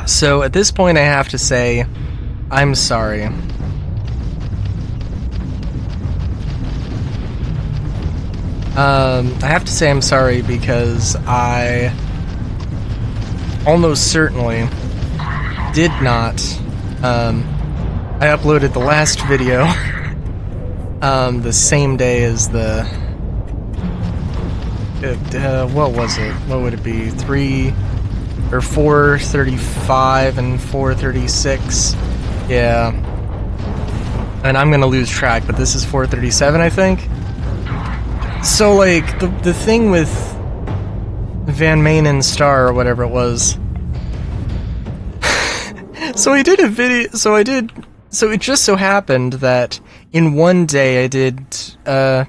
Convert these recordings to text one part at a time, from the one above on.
So at this point I have to say, I'm sorry. I have to say I'm sorry because I almost certainly did not. I uploaded the last video the same day as the what was it? What would it be? 4:35 and 4:36. Yeah. And I'm gonna lose track, but this is 4:37, I think. So, like, the thing with Van Manen Star, or whatever it was. So I did a video, so it just so happened that in one day I did, a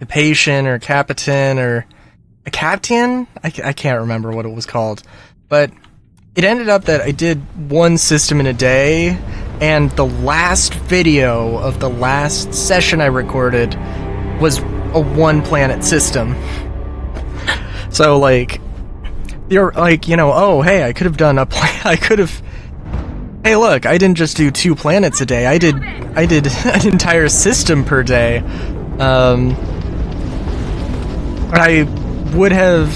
patient, or Capitan, or a Captain? I can't remember what it was called. But it ended up that I did one system in a day, and the last video of the last session I recorded was a one-planet system. So, like, you're like, you know, oh, hey, I could have done hey, look, I didn't just do 2 planets a day, I did an entire system per day. I would have,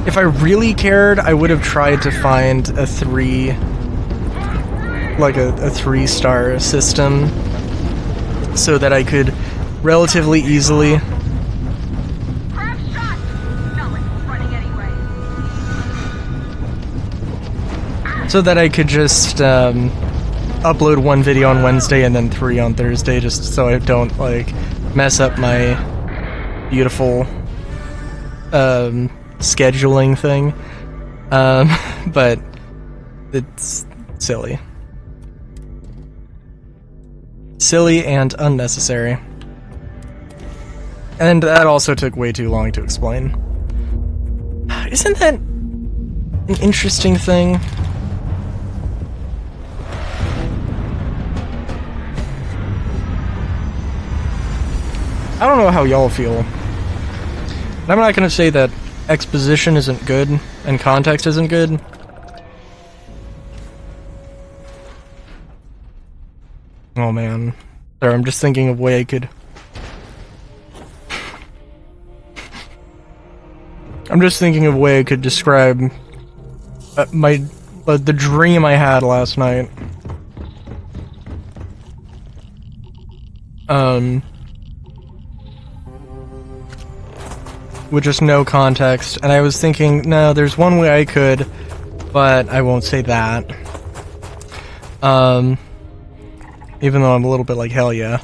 if I really cared, I would have tried to find a 3-star system so that I could relatively easily just upload 1 video on Wednesday and then 3 on Thursday, just so I don't, like, mess up my beautiful scheduling thing. But it's silly. Silly and unnecessary. And that also took way too long to explain. Isn't that an interesting thing? I don't know how y'all feel. I'm not gonna say that exposition isn't good and context isn't good. Oh man. Sorry, I'm just thinking of a way I could... I'm just thinking of a way I could describe the dream I had last night. With just no context, and I was thinking, no, there's one way I could, but I won't say that. Even though I'm a little bit like, hell yeah.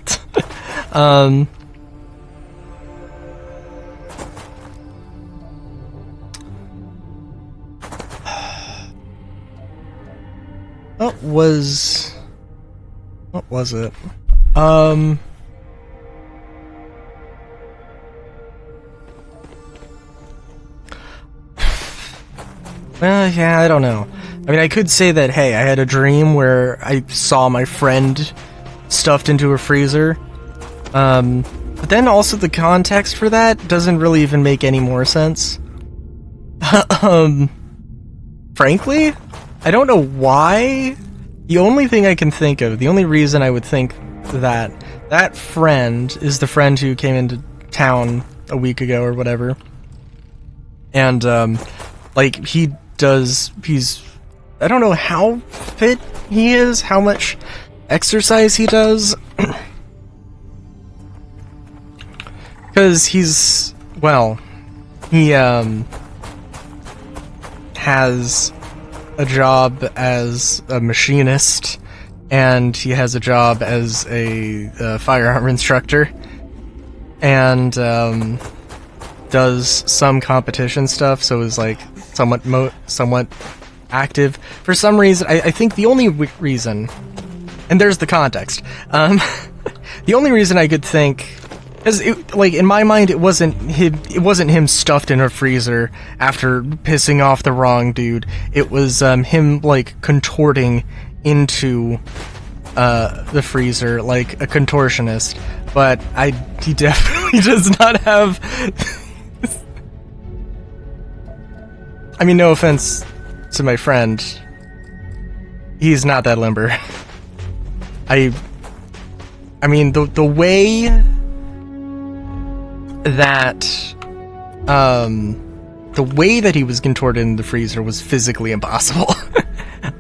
What was it? Yeah, I don't know. I mean, I could say that, hey, I had a dream where I saw my friend stuffed into a freezer. But then also the context for that doesn't really even make any more sense. Frankly, I don't know why. The only thing I can think of, the only reason I would think that that friend is the friend who came into town a week ago or whatever. And, like, he's, I don't know how fit he is, how much exercise he does. Because he's, well, he, has a job as a machinist, and he has a job as a firearm instructor, and, does some competition stuff, so is, like, somewhat active. For some reason, I think the only reason, and there's the context, the only reason I could think, is like, in my mind, it wasn't him stuffed in a freezer after pissing off the wrong dude. It was him, like, contorting into the freezer like a contortionist. But he definitely does not have I mean, no offense to my friend, he's not that limber. I mean, the way that he was contorted in the freezer was physically impossible.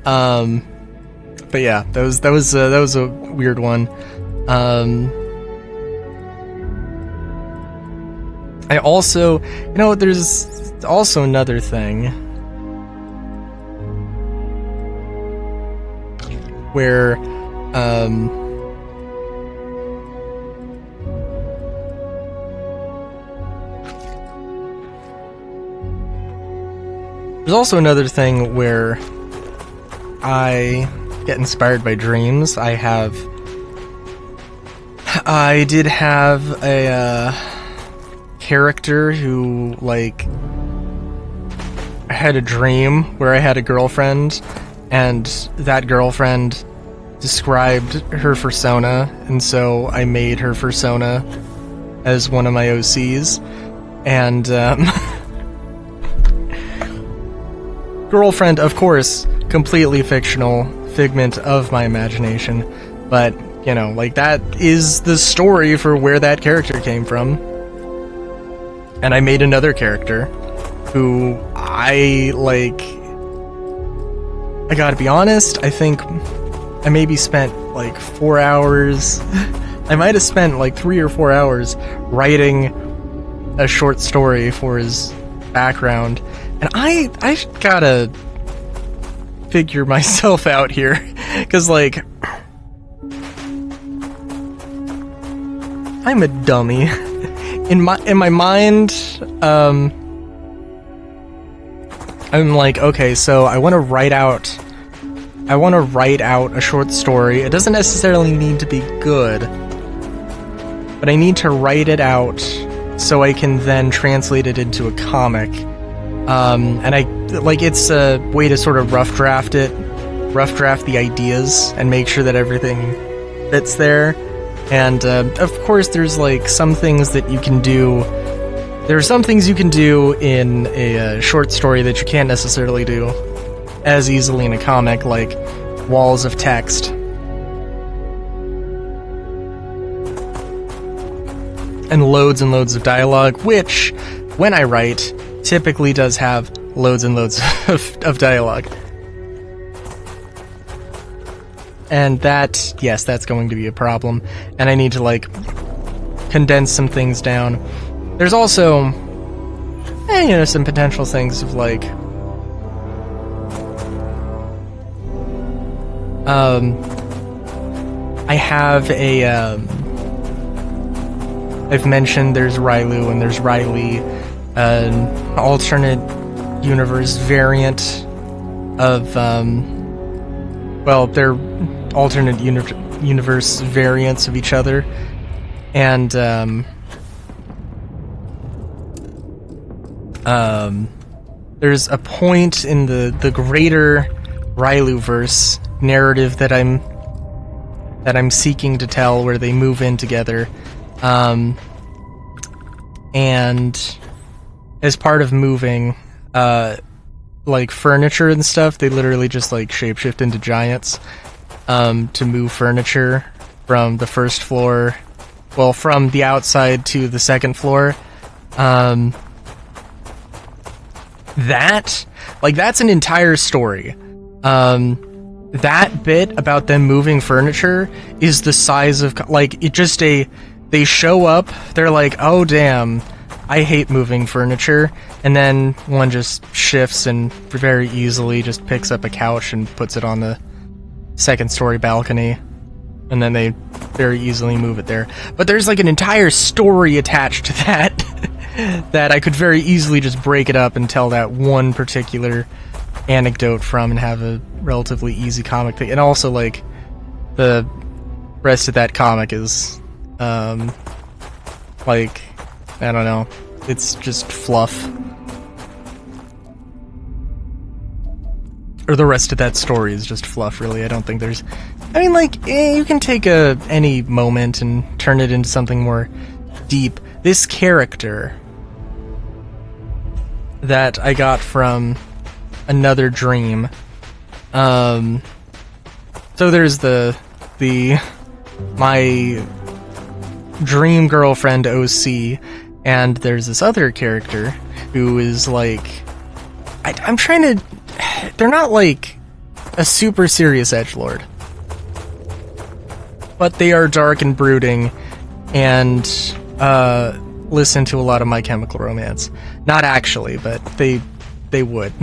But yeah, that was a weird one. I also, there's also another thing where, there's also another thing where I get inspired by dreams. I did have a character who, like, I had a dream where I had a girlfriend, and that girlfriend described her persona, and so I made her persona as one of my OCs, and girlfriend, of course, completely fictional, figment of my imagination, but, like, that is the story for where that character came from. And I made another character who I gotta be honest, I think I maybe spent like 4 hours, I might have spent like 3 or 4 hours writing a short story for his background. And I gotta figure myself out here, because, like, I'm a dummy. In my mind, I'm like, okay, so I want to write out a short story. It doesn't necessarily need to be good, but I need to write it out so I can then translate it into a comic. And it's a way to sort of rough draft the ideas and make sure that everything fits there. And, of course, there's, like, some things that you can do. There are some things you can do in a short story that you can't necessarily do as easily in a comic, like walls of text. And loads of dialogue, which, when I write, typically does have loads and loads of dialogue. And that, yes, that's going to be a problem. And I need to, like, condense some things down. There's also, some potential things of, like, I have I've mentioned there's Rylu and there's Riley, an alternate universe variant of, they're alternate universe variants of each other, and there's a point in the greater Rylu-verse narrative that I'm seeking to tell where they move in together, and as part of moving, like furniture and stuff, they literally just like shapeshift into giants to move furniture from the first floor, from the outside to the second floor. That's an entire story. That bit about them moving furniture is the size of, they show up, they're like, oh damn, I hate moving furniture, and then one just shifts and very easily just picks up a couch and puts it on the second story balcony, and then they very easily move it there. But there's like an entire story attached to that that I could very easily just break it up and tell that one particular anecdote from and have a relatively easy comic thing. And also, like, the rest of that comic is I don't know, it's just fluff. Or the rest of that story is just fluff, really. I don't think there's... you can take any moment and turn it into something more deep. This character that I got from another dream. So there's my dream girlfriend OC, and there's this other character who is like, I'm trying to, they're not like a super serious edgelord, but they are dark and brooding, and listen to a lot of My Chemical Romance. Not actually, but they would.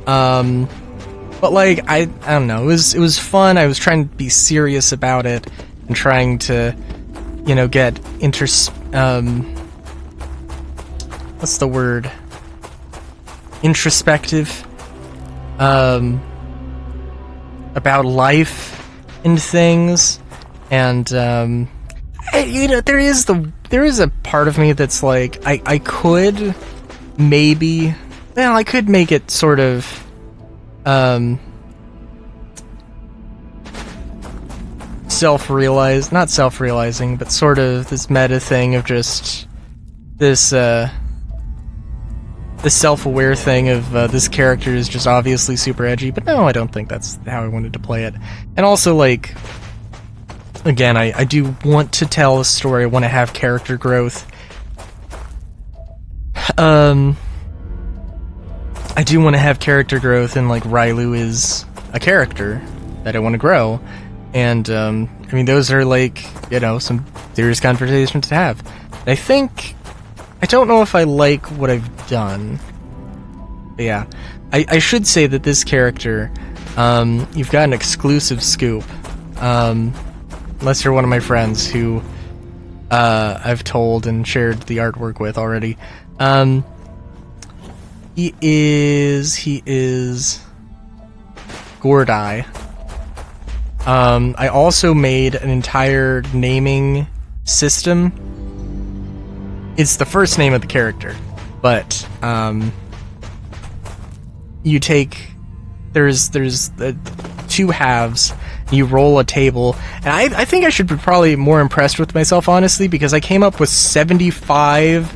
But like, I don't know, it was fun. I was trying to be serious about it and trying to, you know, get what's the word? Introspective about life and things, and you know, there is a part of me that's like, I could maybe, well, I could make it sort of not self-realizing, but sort of this meta thing of just this self-aware thing of this character is just obviously super edgy, but no, I don't think that's how I wanted to play it. And also, like, again, I do want to tell a story, I want to have character growth. I do want to have character growth, and like Rylu is a character that I want to grow, and I mean, those are like, you know, some serious conversations to have. I think, I don't know if I like what I've done, but yeah, I should say that this character, you've got an exclusive scoop, unless you're one of my friends who I've told and shared the artwork with already. He is Gordai. I also made an entire naming system. It's the first name of the character, but you take, there's two halves, you roll a table, and I think I should be probably more impressed with myself, honestly, because I came up with 75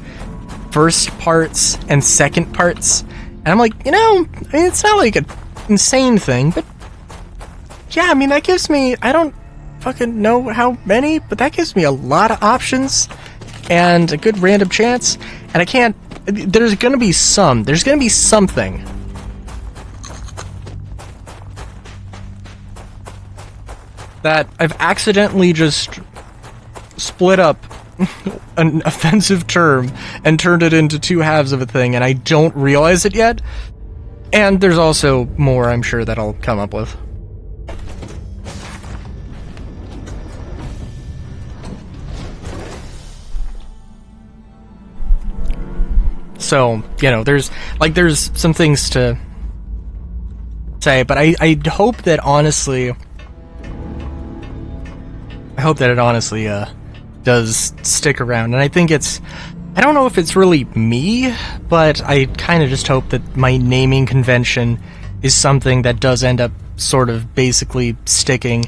first parts and second parts, and I'm like, you know, I mean, it's not like an insane thing, but yeah, I mean, that gives me, I don't fucking know how many, but that gives me a lot of options and a good random chance, and I can't, there's gonna be something that I've accidentally just split up an offensive term and turned it into two halves of a thing, and I don't realize it yet. And there's also more, I'm sure, that I'll come up with. So, you know, there's some things to say, but I hope that honestly, it does stick around, and I think it's, I don't know if it's really me, but I kind of just hope that my naming convention is something that does end up sort of basically sticking,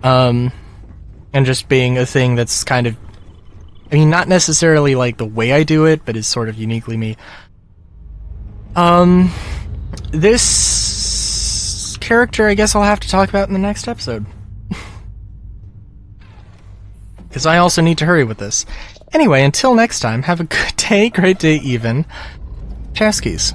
and just being a thing that's kind of, I mean, not necessarily like the way I do it, but is sort of uniquely me. This character, I guess I'll have to talk about in the next episode. Because I also need to hurry with this. Anyway, until next time, have a good day, great day even. Chaskeys.